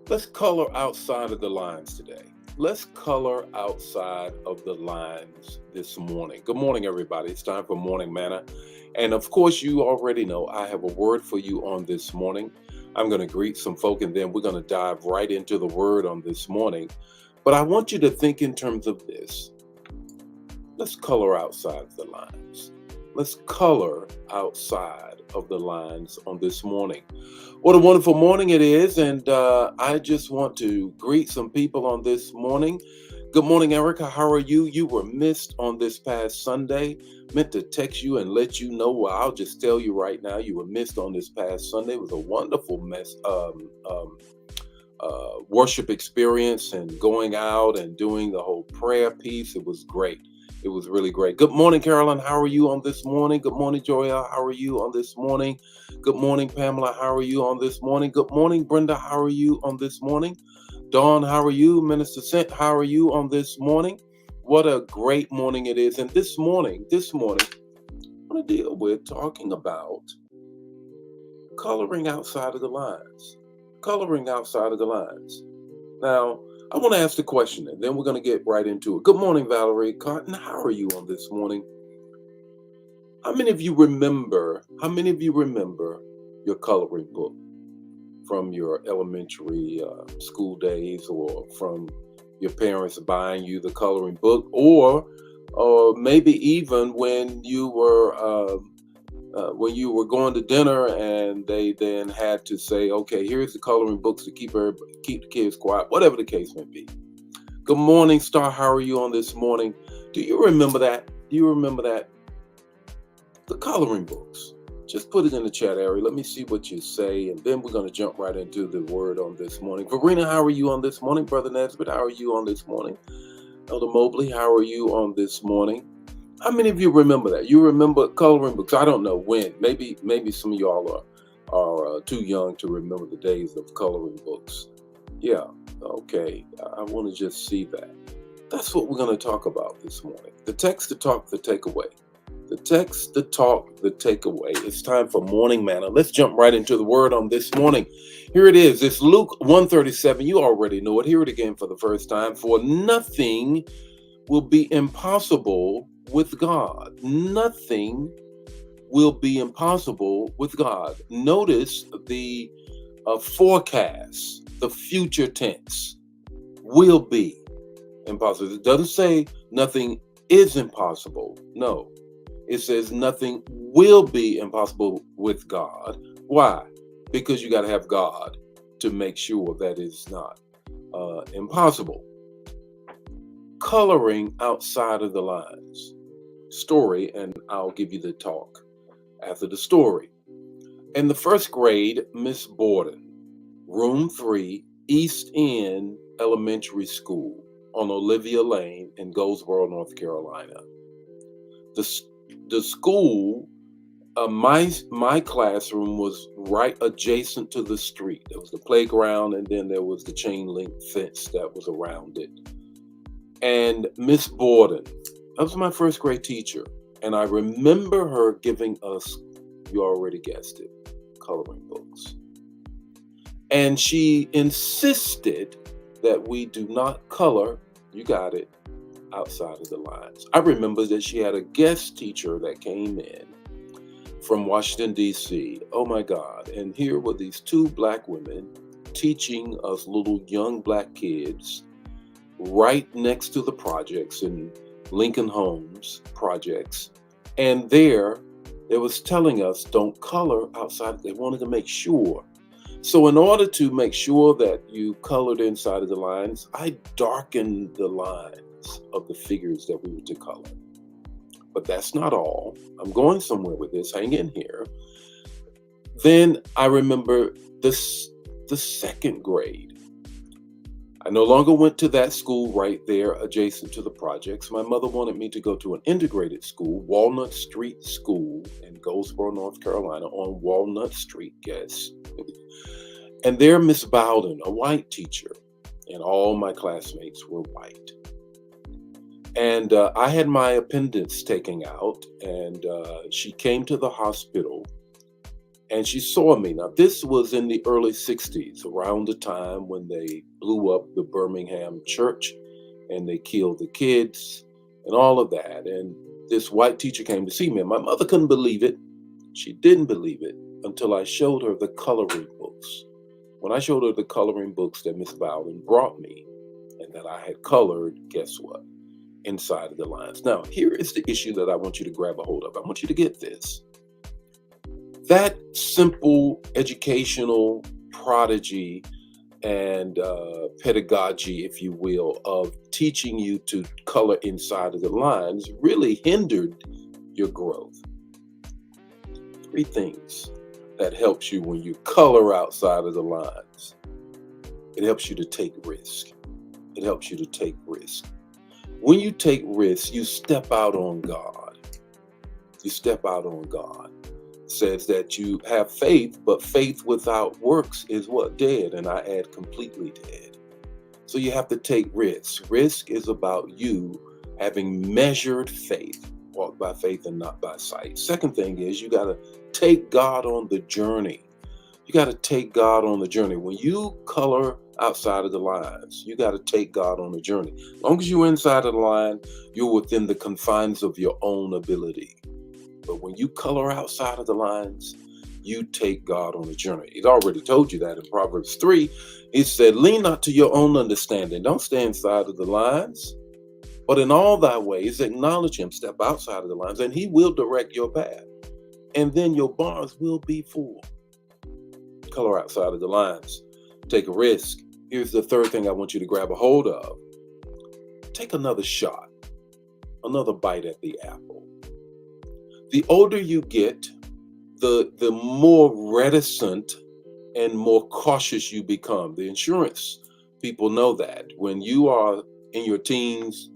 Let's color outside of the lines today. Let's color outside of the lines this morning. Good morning, everybody. It's time for Morning Manna. And of course, you already know I have a word for you on this morning. I'm going to greet some folk and then we're going to dive right into the word on this morning. But I want you to think in terms of this. Let's color outside of the lines. Let's color outside of the lines on this morning. What a wonderful morning it is. And I just want to greet some people on this morning. Good morning, Erica. How are you? You were missed on this past Sunday. Meant to text you and let you know. Well, I'll just tell you right now, you were missed on this past Sunday. It was a wonderful worship experience and going out and doing the whole prayer piece. It was great. It was really great. Good morning, Carolyn. How are you on this morning? Good morning, Joya. How are you on this morning? Good morning, Pamela. How are you on this morning? Good morning, Brenda. How are you on this morning? Dawn, how are you? Minister Sent, how are you on this morning? What a great morning it is. And this morning, I want to deal with talking about coloring outside of the lines. Coloring outside of the lines. Now, I want to ask the question and then we're going to get right into it. Good morning, Valerie Cotton. How are you on this morning? How many of you remember your coloring book from your elementary school days or from your parents buying you the coloring book or maybe even when you were going to dinner and they then had to say, okay, here's the coloring books to keep the kids quiet, whatever the case may be. Good morning, Star. How are you on this morning? Do you remember that? Do you remember that? The coloring books. Just put it in the chat area. Let me see what you say, and then we're going to jump right into the word on this morning. Verena, how are you on this morning? Brother Nesbitt, how are you on this morning? Elder Mobley, how are you on this morning? How many of you remember that? You remember coloring books? I don't know when. Maybe some of y'all are too young to remember the days of coloring books. Yeah, okay. I want to just see that. That's what we're going to talk about this morning. The text, the talk, the takeaway. The text, the talk, the takeaway. It's time for Morning Manna. Let's jump right into the word on this morning. Here it is. It's Luke 137. You already know it. Hear it again for the first time. For nothing will be impossible with God. Nothing will be impossible with God. Notice the forecast, the future tense. Will be impossible. It doesn't say nothing is impossible. No. It says nothing will be impossible with God. Why? Because you got to have God to make sure that it's not impossible. Coloring outside of the lines. Story, and I'll give you the talk after the story. In the first grade, Miss Borden, room 3, East End Elementary School on Olivia Lane in Goldsboro, North Carolina. The school, my classroom was right adjacent to the street. There was the playground, and then there was the chain link fence that was around it. And Miss Borden, that was my first grade teacher, and I remember her giving us, you already guessed it, coloring books. And she insisted that we do not color, you got it, outside of the lines. I remember that she had a guest teacher that came in from Washington, D.C. Oh my God. And here were these two black women teaching us little young black kids right next to the projects in Lincoln Homes projects. And there was telling us don't color outside. They wanted to make sure. So in order to make sure that you colored inside of the lines, I darkened the lines of the figures that we were to color. But that's not all. I'm going somewhere with this. Hang in here. Then I remember the second grade. I no longer went to that school right there adjacent to the projects. My mother wanted me to go to an integrated school, Walnut Street School in Goldsboro, North Carolina, on Walnut Street, guess. And there, Miss Bowden, a white teacher, and all my classmates were white. And I had my appendix taken out, and she came to the hospital And she saw me. Now, this was in the early 60s, around the time when they blew up the Birmingham church and they killed the kids and all of that. And this white teacher came to see me. And my mother couldn't believe it. She didn't believe it until I showed her the coloring books. When I showed her the coloring books that Miss Bowden brought me and that I had colored, guess what? Inside of the lines. Now, here is the issue that I want you to grab a hold of. I want you to get this. That simple educational prodigy and pedagogy, if you will, of teaching you to color inside of the lines really hindered your growth. Three things that helps you when you color outside of the lines. It helps you to take risk. It helps you to take risk. When you take risks, you step out on God. You step out on God. It says that you have faith, but faith without works is what? Dead. And I add completely dead. So you have to take risks. Risk is about you having measured faith. Walk by faith and not by sight. Second thing is you got to take God on the journey. You got to take God on the journey. When you color outside of the lines, you got to take God on the journey. As long as you're inside of the line, you're within the confines of your own ability. But when you color outside of the lines, you take God on the journey. He's already told you that in Proverbs 3. He said, lean not to your own understanding. Don't stay inside of the lines. But in all thy ways, acknowledge him, step outside of the lines, and he will direct your path. And then your barns will be full. Color outside of the lines. Take a risk. Here's the third thing I want you to grab a hold of. Take another shot, another bite at the apple. The older you get, the more reticent and more cautious you become. The insurance people know that. When you are in your teens,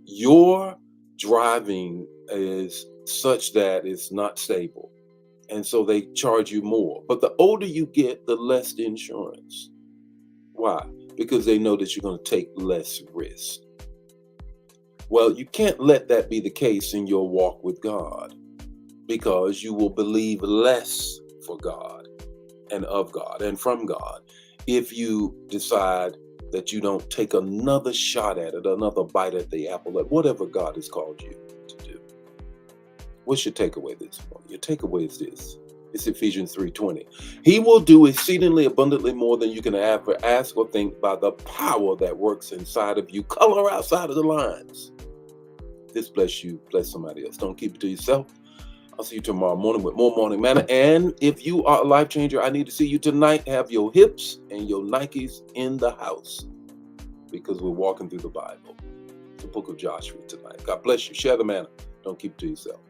your driving is such that it's not stable. And so they charge you more. But the older you get, the less the insurance. Why? Because they know that you're going to take less risk. Well, you can't let that be the case in your walk with God, because you will believe less for God and of God and from God if you decide that you don't take another shot at it, another bite at the apple, at whatever God has called you to do. What's your takeaway this morning? Your takeaway is this. It's Ephesians 3:20. He will do exceedingly abundantly more than you can ever ask or think by the power that works inside of you. Color outside of the lines. This bless you, bless somebody else. Don't keep it to yourself. I'll see you tomorrow morning with more Morning Manna. And if you are a life changer, I need to see you tonight. Have your hips and your Nikes in the house, because we're walking through the Bible. The book of Joshua tonight. God bless you. Share the manna. Don't keep it to yourself.